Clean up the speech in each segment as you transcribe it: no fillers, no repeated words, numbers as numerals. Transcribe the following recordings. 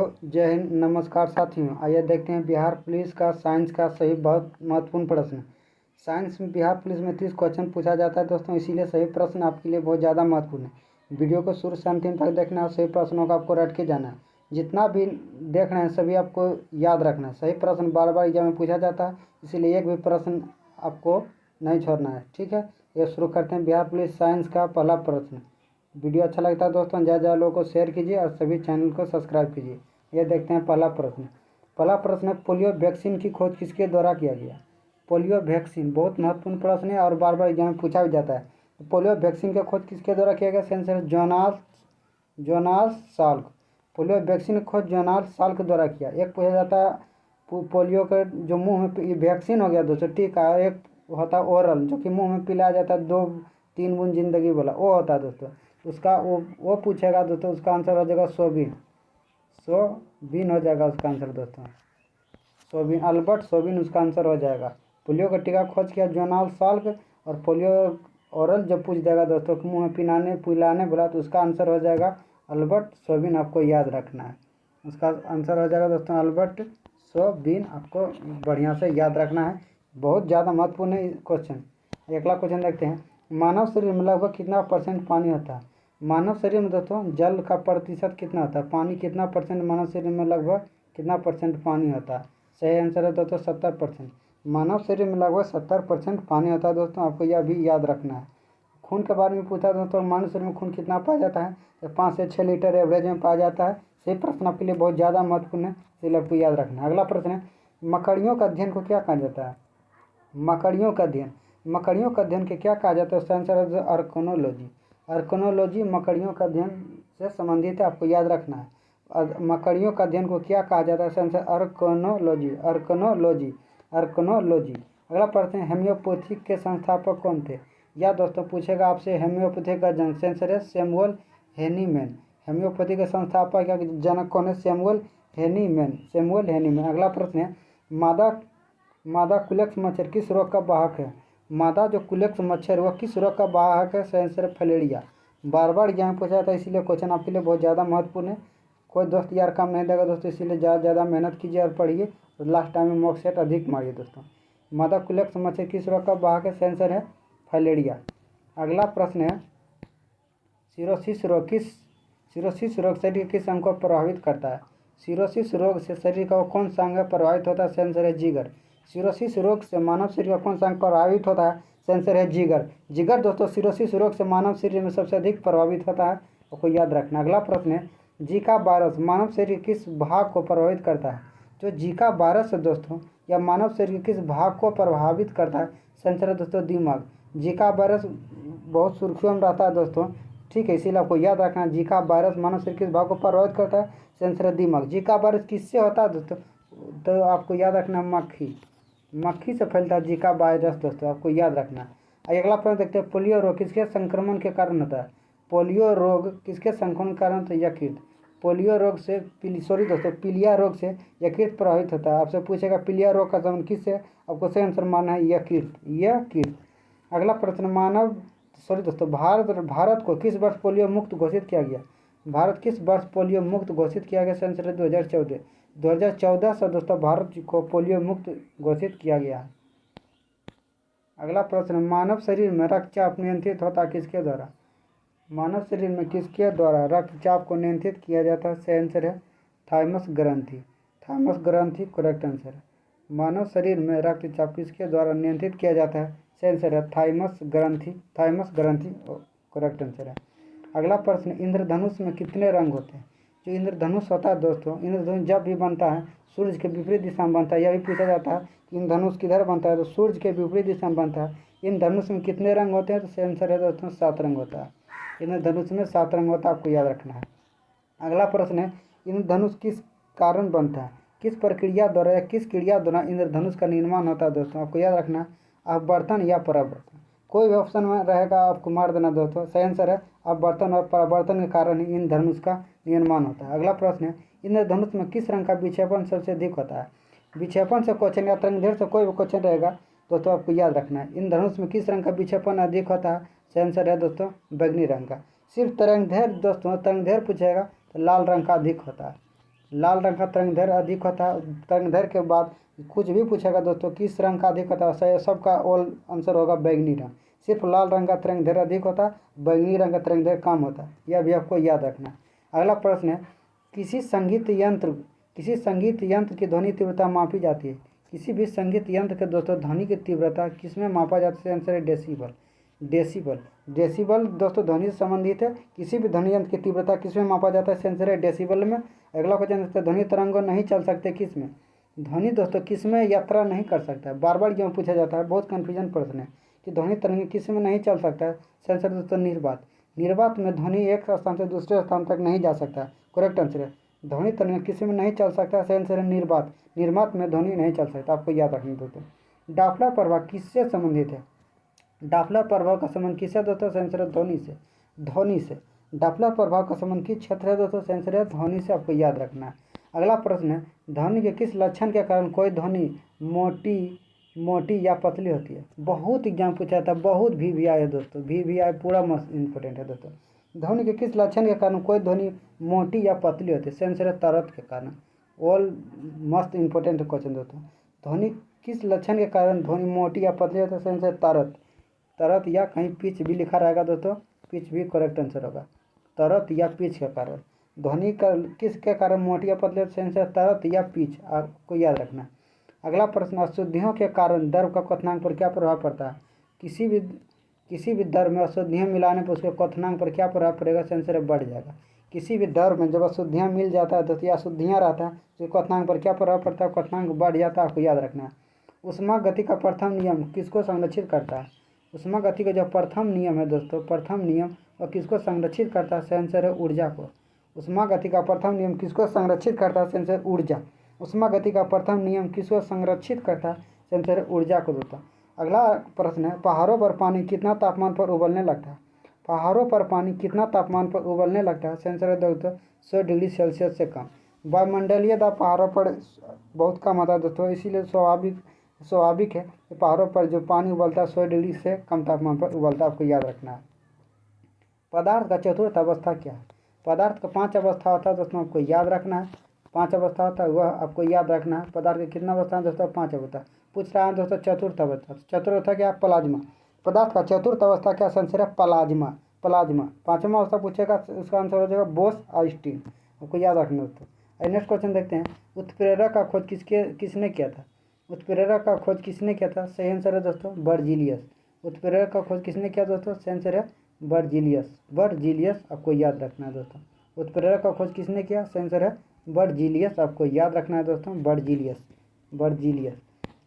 तो जय हिंद, नमस्कार साथियों। आइए देखते हैं बिहार पुलिस का साइंस का सही बहुत महत्वपूर्ण प्रश्न। साइंस में बिहार पुलिस में 30 क्वेश्चन पूछा जाता है दोस्तों, इसीलिए सही प्रश्न आपके लिए बहुत ज़्यादा महत्वपूर्ण है। वीडियो को शुरू से अंतिम तक देखना है और सही प्रश्नों का आपको रट के जाना है। जितना भी देख रहे हैं सभी आपको याद रखना है। सही प्रश्न बार बार एग्जाम में पूछा जाता है, इसीलिए एक भी प्रश्न आपको नहीं छोड़ना है। ठीक है, ये शुरू करते हैं बिहार पुलिस साइंस का पहला प्रश्न। वीडियो अच्छा लगता है दोस्तों ज़्यादा ज़्यादा लोगों को शेयर कीजिए और सभी चैनल को सब्सक्राइब कीजिए। ये देखते हैं पहला प्रश्न। पहला प्रश्न है, पोलियो वैक्सीन की खोज किसके द्वारा किया गया? पोलियो वैक्सीन बहुत महत्वपूर्ण प्रश्न है और बार बार एग्जाम में पूछा भी जाता है। तो पोलियो वैक्सीन का खोज किसके द्वारा किया गया? Answer Jonas Salk. Polio vaccine की खोज जोनास साल्क के द्वारा किया। एक पूछा जाता है पोलियो का जो मुंह में वैक्सीन हो गया दोस्तों, टीका। एक होता है ओरल जो कि मुंह में पिलाया जाता है, 2-3 बूंद जिंदगी वाला, वो होता है दोस्तों। उसका वो पूछेगा दोस्तों, उसका आंसर हो जाएगा सोबिन हो जाएगा उसका आंसर दोस्तों। सोबिन, अल्बर्ट सोबिन उसका आंसर हो जाएगा। पोलियो का टीका खोज किया जोनास साल्क। और पोलियो ओरल जब पूछ देगा दोस्तों मुंह में पिलाने बोला तो उसका आंसर हो जाएगा अल्बर्ट सोबिन। आपको याद रखना है, उसका आंसर हो जाएगा दोस्तों अल्बर्ट सोबिन। आपको बढ़िया से याद रखना है, बहुत ज़्यादा महत्वपूर्ण है क्वेश्चन। अगला क्वेश्चन देखते हैं, मानव शरीर में लगभग कितना % पानी होता है? मानव शरीर में दोस्तों जल का प्रतिशत कितना होता है? पानी कितना % मानव शरीर में लगभग कितना % पानी होता है? सही आंसर है दोस्तों 70%। मानव शरीर में लगभग 70% पानी होता है दोस्तों, आपको यह भी याद रखना है। खून के बारे में पूछा दोस्तों, मानव शरीर में खून कितना पाया जाता है? तो 5 से 6 लीटर एवरेज में पाया जाता है। सही प्रश्न आपके लिए बहुत ज़्यादा महत्वपूर्ण है, इसलिए आपको याद रखना है। अगला प्रश्न है, मकड़ियों का अध्ययन को क्या कहा जाता है? मकड़ियों का अध्ययन के क्या कहा जाता है? उसका आंसर है आर्कनोलॉजी। आर्कनोलॉजी मकड़ियों का अध्ययन से संबंधित है, आपको याद रखना है। मकड़ियों का अध्ययन को क्या कहा जाता है? आंसर आर्कनोलॉजी। अगला प्रश्न है, होम्योपैथी के संस्थापक कौन थे? या दोस्तों पूछेगा आपसे होम्योपैथी का जनक। आंसर है सैमुअल हेनीमैन। होम्योपैथी के संस्थापक या जनक कौन है? Samuel Hahnemann. अगला प्रश्न है, मादा कुलेक्स मच्छर किस रोग का वाहक है? मादा जो कुलेक्स मच्छर वह किस रोग का वाहक है? आंसर है फलेरिया। बार बार एग्जाम पूछा जाता है, इसीलिए क्वेश्चन आपके लिए बहुत ज़्यादा महत्वपूर्ण है। कोई दोस्त यार काम नहीं देगा दोस्तों, इसीलिए ज़्यादा मेहनत कीजिए और पढ़िए और लास्ट टाइम में मॉक सेट अधिक मारिए दोस्तों। मादा कुलेक्स मच्छर किस रोग का वाहक है? आंसर है फलेरिया। अगला प्रश्न है, सिरोसिस रोग शरीर के किस अंग को प्रभावित करता है? सिरोसिस रोग से शरीर का कौन सा अंग प्रभावित होता है? आंसर है जिगर। सिरोसिस रोग से मानव शरीर का कौन सा अंग प्रभावित होता है? आंसर है जिगर दोस्तों सिरोसिस रोग से मानव शरीर में सबसे अधिक प्रभावित होता है, आपको याद रखना। अगला प्रश्न है, जीका वायरस मानव शरीर किस भाग को प्रभावित करता है? जो जीका वायरस है दोस्तों या मानव शरीर किस भाग को प्रभावित करता है? आंसर है दोस्तों दिमाग। जीका वायरस बहुत सुर्खियों में रहता है दोस्तों, ठीक है, इसीलिए आपको याद रखना है जीका वायरस मानव शरीर किस भाग को प्रभावित करता है? आंसर है दिमाग। जीका वायरस किससे होता है दोस्तों? तो आपको याद रखना मक्खी से फैलता है जीका वायरस दोस्तों, आपको याद रखना है। अगला प्रश्न देखते हैं, पोलियो रोग किसके संक्रमण के कारण होता है? पोलियो रोग किसके संक्रमण के कारण होता है? यकृत। पोलियो रोग से पीलिया रोग से यकृत प्रभावित होता है। आपसे पूछेगा पीलिया रोग का संबंध किससे? आपको सही आंसर मानना है यकृत। अगला प्रश्न, भारत को किस वर्ष पोलियो मुक्त घोषित किया गया? भारत किस वर्ष पोलियो मुक्त घोषित किया गया? आंसर है 2014 से दोस्तों भारत को पोलियो मुक्त घोषित किया गया है। अगला प्रश्न, मानव शरीर में रक्तचाप नियंत्रित होता किसके द्वारा? मानव शरीर में किसके द्वारा रक्तचाप को नियंत्रित किया जाता है? सही आंसर है थाइमस ग्रंथि करेक्ट आंसर है। मानव शरीर में रक्तचाप किसके द्वारा नियंत्रित किया जाता है? सही आंसर है थाइमस ग्रंथि करेक्ट आंसर है। अगला प्रश्न, इंद्रधनुष में कितने रंग होते हैं? जो इंद्रधनुष होता है दोस्तों, इंद्रधनुष जब भी बनता है सूर्य के विपरीत दिशा में बनता है। यह भी पूछा जाता है कि इंद्रधनुष किधर बनता है? तो सूर्य के विपरीत दिशा में बनता है। इंद्रधनुष में कितने रंग होते हैं? तो सही आंसर है दोस्तों 7 रंग होता है। इंद्रधनुष में 7 रंग होता है, आपको याद रखना है। अगला प्रश्न है, इंद्रधनुष किस कारण बनता है? किस प्रक्रिया द्वारा या किस क्रिया द्वारा इंद्रधनुष का निर्माण होता है दोस्तों? आपको याद रखना है अपवर्तन या परावर्तन। कोई भी ऑप्शन में रहेगा आपको मार देना दोस्तों। सही आंसर है अपवर्तन और परावर्तन के कारण ही इंद्रधनुष का निर्माण होता है। अगला प्रश्न है, इंद्रधनुष में किस रंग का विक्षेपण सबसे अधिक होता है? विक्षेपण से क्वेश्चन या तरंगदैर्घ्य से कोई भी क्वेश्चन रहेगा दोस्तों, आपको याद रखना है इंद्रधनुष में किस रंग का विक्षेपण अधिक होता है? सही आंसर है दोस्तों बैंगनी रंग का। सिर्फ तरंगदैर्घ्य दोस्तों, तरंगदैर्घ्य पूछेगा तो लाल रंग का अधिक होता है। लाल रंग का तरंगदैर्घ्य अधिक होता है। तरंगदैर्घ्य के बाद कुछ भी पूछेगा दोस्तों किस रंग का अधिक होता है, सबका ऑल आंसर होगा बैगनी रंग। सिर्फ लाल रंग का तरंगदैर्घ्य अधिक होता है, बैगनी रंग का तरंगदैर्घ्य कम होता है। यह भी आपको याद रखना है। अगला प्रश्न है, किसी संगीत यंत्र की ध्वनि तीव्रता मापी जाती है। किसी भी संगीत यंत्र के दोस्तों ध्वनि की तीव्रता किसमें मापा जाता है? आंसर है डेसिबल। डेसिबल दोस्तों ध्वनि से संबंधित है। किसी भी ध्वनि यंत्र की तीव्रता किसमें मापा जाता है? आंसर है डेसिबल में। अगला क्वेश्चन है, ध्वनि तरंग नहीं चल सकते किसमें? ध्वनि दोस्तों किसमें यात्रा नहीं कर सकता है? बार बार क्यों पूछा जाता है, बहुत कन्फ्यूजन प्रश्न है कि ध्वनि तरंग किसमें नहीं चल सकता है। आंसर दोस्तों निर्वात। निर्वात में ध्वनि एक स्थान से दूसरे स्थान तक नहीं जा सकता। करेक्ट आंसर है। ध्वनि तरंग किसी में नहीं चल सकता, आंसर है निर्वात। निर्वात में ध्वनि नहीं चल सकता, आपको याद रखना दोस्तों। डॉप्लर प्रभाव किससे संबंधित है? डॉप्लर प्रभाव का संबंध किससे दोस्तों? आंसर है ध्वनि से। डॉप्लर प्रभाव का संबंध किस क्षेत्र है दोस्तों? आंसर है ध्वनि से, आपको याद रखना है। अगला प्रश्न है, ध्वनि के किस लक्षण के कारण कोई ध्वनि मोटी या पतली होती है? बहुत एग्जाम पूछा था, बहुत VVI है दोस्तों, VVI पूरा मस्त इंपॉर्टेंट है दोस्तों। ध्वनि के किस लक्षण के कारण कोई ध्वनि मोटी या पतली होती है? आंसर है तरत के कारण। ऑल मस्त इंपॉर्टेंट क्वेश्चन दोस्तों। ध्वनि किस लक्षण के कारण ध्वनि मोटी या पतली होती है? आंसर तरत या कहीं पिच भी लिखा रहेगा दोस्तों, पिच भी करेक्ट आंसर होगा। तरत या पिच के कारण ध्वनि का किसके कारण मोटी या पतली होती है? आंसर तरत या पिच, आपको याद रखना। अगला प्रश्न, अशुद्धियों के कारण द्रव का क्वथनांक पर क्या प्रभाव पड़ता है? किसी भी द्रव में अशुद्धियाँ मिलाने पर उसके क्वथनांक पर क्या प्रभाव पड़ेगा? आंसर है बढ़ जाएगा। किसी भी द्रव में जब अशुद्धियाँ मिल जाता है तो या अशुद्धियाँ रहता है तो क्वथनांक पर क्या प्रभाव पड़ता है? क्वथनांक बढ़ जाता है, आपको याद रखना है। ऊष्मा गति का प्रथम नियम किसको संरक्षित करता है? ऊष्मा गति का जो प्रथम नियम है दोस्तों, प्रथम नियम वह किसको संरक्षित करता है? आंसर है ऊर्जा को। ऊष्मा गति का प्रथम नियम किसको संरक्षित करता है? आंसर ऊर्जा। ऊष्मा गति का प्रथम नियम किसको संरक्षित करता है? आंसर है ऊर्जा को दोस्तों। अगला प्रश्न है, पहाड़ों पर पानी कितना तापमान पर उबलने लगता है? पहाड़ों पर पानी कितना तापमान पर उबलने लगता है? आंसर है दोस्तों 100 डिग्री सेल्सियस से कम। वायुमंडलीय दाब पहाड़ों पर बहुत कम होता है दोस्तों, इसीलिए स्वाभाविक है कि पहाड़ों पर जो पानी उबलता है 100 डिग्री से कम तापमान पर उबलता है, आपको याद रखना है। पदार्थ का चतुर्थ अवस्था क्या है? पदार्थ का 5 अवस्था होता है दोस्तों, आपको याद रखना है। 5 अवस्था होता है, वह आपको याद रखना है। पदार्थ के कितना अवस्था है दोस्तों? 5 अवस्था। पूछ रहा है दोस्तों चतुर्थ अवस्था। चतुर्थ अवस्था क्या? प्लाज्मा। पदार्थ का चतुर्थ अवस्था क्या? आंसर है प्लाज्मा। 5वां अवस्था पूछेगा, उसका आंसर हो जाएगा बोस आइंस्टीन, आपको याद रखना दोस्तों। नेक्स्ट क्वेश्चन देखते हैं, उत्प्रेरक का खोज किसने किया था? उत्प्रेरक का खोज किसने किया था? सही आंसर है दोस्तों बर्जीलियस। उत्प्रेरक का खोज किसने किया दोस्तों? सही आंसर है बर्जीलियस, आपको याद रखना है दोस्तों। उत्प्रेरक का खोज किसने किया? सही आंसर है बर्जीलियस, आपको याद रखना है दोस्तों बर्जीलियस।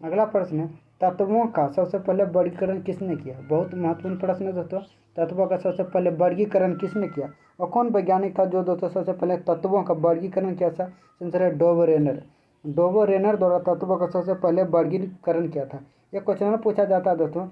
अगला प्रश्न है, तत्वों का सबसे पहले वर्गीकरण किसने किया? बहुत महत्वपूर्ण प्रश्न है दोस्तों। तत्वों का सबसे पहले वर्गीकरण किसने किया और कौन वैज्ञानिक था जो दोस्तों सबसे पहले तत्वों का वर्गीकरण किया था? आंसर है डोबो रेनर द्वारा तत्वों का सबसे पहले वर्गीकरण किया था। ये क्वेश्चन में पूछा जाता है दोस्तों,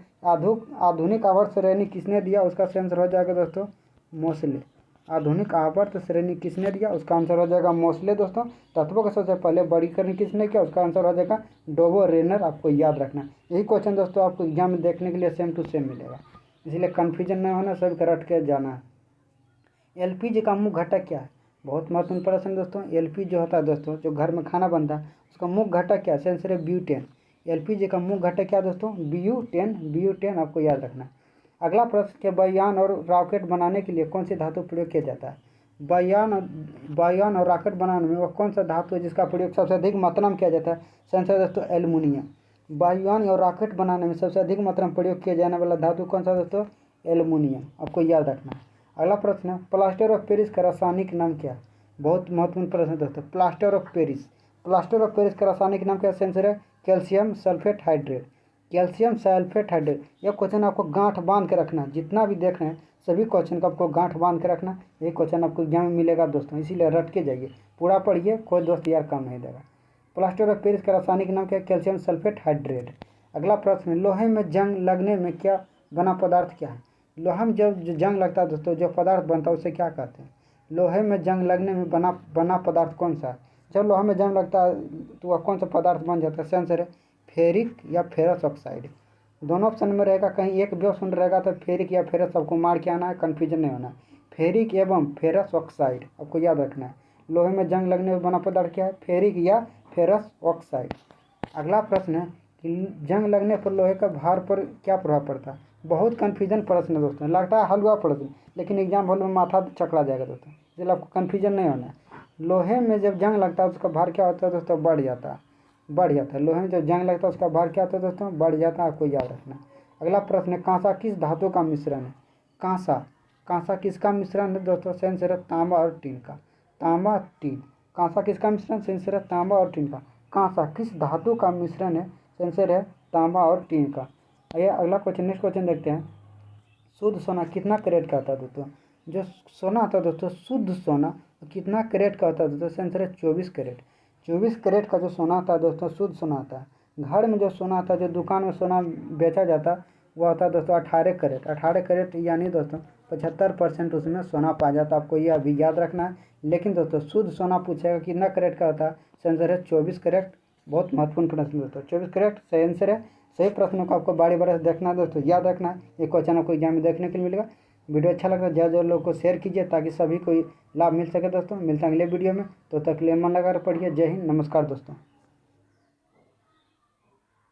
आधुनिक आवर्त श्रेणी किसने दिया? उसका आंसर हो जाएगा दोस्तों मोसले। आधुनिक आवर्त श्रेणी किसने दिया? उसका आंसर हो जाएगा मोसले दोस्तों। तत्वों का सबसे पहले वर्गीकरण किसने किया? उसका आंसर हो जाएगा डोबो रेनर, आपको याद रखना। यही क्वेश्चन दोस्तों आपको एग्जाम में देखने के लिए सेम टू सेम मिलेगा, इसलिए कन्फ्यूजन नहीं होना, सब रट के जाना है। LPG का मुख्य घटक क्या है? बहुत महत्वपूर्ण प्रश्न दोस्तों। LPG जो होता है दोस्तों, जो घर में खाना बनता है, उसका मुख्य घटक क्या है? आंसर है ब्यूटेन। LPG का मुख्य घटक क्या दोस्तों? ब्यूटेन, आपको याद रखना है। अगला प्रश्न के वायुयान और रॉकेट बनाने के लिए कौन सी धातु प्रयोग किया जाता है? वायुयान और रॉकेट बनाने में वह कौन सा धातु है जिसका प्रयोग सबसे अधिक मात्रा में किया जाता है? आंसर दोस्तों एल्युमिनियम। वायुयान और रॉकेट बनाने में सबसे अधिक मात्रा में प्रयोग किया जाने वाला धातु कौन सा दोस्तों? एल्युमिनियम, आपको याद रखना है। अगला प्रश्न है, प्लास्टर ऑफ पेरिस का रासायनिक नाम क्या है? बहुत महत्वपूर्ण प्रश्न है दोस्तों। प्लास्टर ऑफ पेरिस का रासायनिक नाम क्या है? आंसर है कैल्शियम सल्फेट हाइड्रेट। यह क्वेश्चन आपको गांठ बांध के रखना है, जितना भी देख रहे हैं सभी क्वेश्चन का आपको गांठ बांध के रखना। यही क्वेश्चन आपको एग्जाम में मिलेगा दोस्तों, इसीलिए रट के जाइए, पूरा पढ़िए, कोई दोस्त यार काम नहीं देगा। प्लास्टर ऑफ पेरिस का रासायनिक नाम क्या है? Calcium sulphate hydrate. अगला प्रश्न, लोहे में जंग लगने में क्या बना पदार्थ क्या है? लोहा में जब जंग लगता है दोस्तों, जो पदार्थ बनता है उसे क्या कहते हैं? लोहे में जंग लगने में बना पदार्थ कौन सा है? जब लोहा में जंग लगता है तो वह कौन सा पदार्थ बन जाता है? आंसर है फेरिक या फेरस ऑक्साइड। दोनों ऑप्शन में रहेगा, कहीं एक भी ऑप्शन रहेगा तो फेरिक या फेरस आपको मार के आना है, कन्फ्यूजन नहीं होना है। फेरिक एवं फेरस ऑक्साइड, आपको याद रखना है। लोहे में जंग लगने पर बना पदार्थ क्या है? फेरिक या फेरस ऑक्साइड। अगला प्रश्न है कि जंग लगने पर लोहे का भार पर क्या प्रभाव पड़ता है? बहुत कन्फ्यूजन प्रश्न है दोस्तों, लगता है हलवा प्रश्न, लेकिन एग्जाम हॉल में माथा चकरा जाएगा दोस्तों, इसलिए आपको कन्फ्यूजन नहीं होना है। लोहे में जब जंग लगता है उसका भार क्या होता है दोस्तों? बढ़ जाता है, बढ़ जाता है। लोहे में जब जंग लगता है उसका भार क्या होता है दोस्तों? बढ़ जाता है, आपको याद रखना है। अगला प्रश्न है कांसा किस धातु का मिश्रण है? कांसा, कांसा किसका मिश्रण है दोस्तों? सेंस है तांबा और टीन का, तांबा टीन। कांसा किसका मिश्रण? सेंस है तांबा और टीन का। कांसा किस धातु का मिश्रण है? सेंसर है तांबा और टीन का। आइए अगला क्वेश्चन, नेक्स्ट क्वेश्चन देखते हैं। शुद्ध सोना कितना कैरेट का होता है दोस्तों? जो सोना होता है दोस्तों, शुद्ध सोना कितना कैरेट का होता है दोस्तों? सेंसर है 24 कैरेट। 24 कैरेट का जो सोना होता है दोस्तों, शुद्ध सोना होता है। घर में जो सोना होता है, जो दुकान में सोना बेचा जाता है, वह होता है दोस्तों 18 कैरेट। 18 कैरेट यानी दोस्तों 75% उसमें सोना पाया जाता है, आपको यह अभी याद रखना है। लेकिन दोस्तों शुद्ध सोना पूछेगा कितना कैरेट का होता है? सेंसर है 24 कैरेट। बहुत महत्वपूर्ण प्रश्न दोस्तों, 24 कैरेट सही आंसर है। सही प्रश्नों को आपको बारी बारी से देखना है दोस्तों, याद रखना है। ये क्वेश्चन आपको एग्जाम में देखने के लिए मिलेगा। वीडियो अच्छा लगा तो ज़्यादा लोगों को शेयर कीजिए ताकि सभी को लाभ मिल सके दोस्तों। मिलते हैं अगले वीडियो में, तो तक के लिए मन लगा कर पढ़िए। जय हिंद, नमस्कार दोस्तों।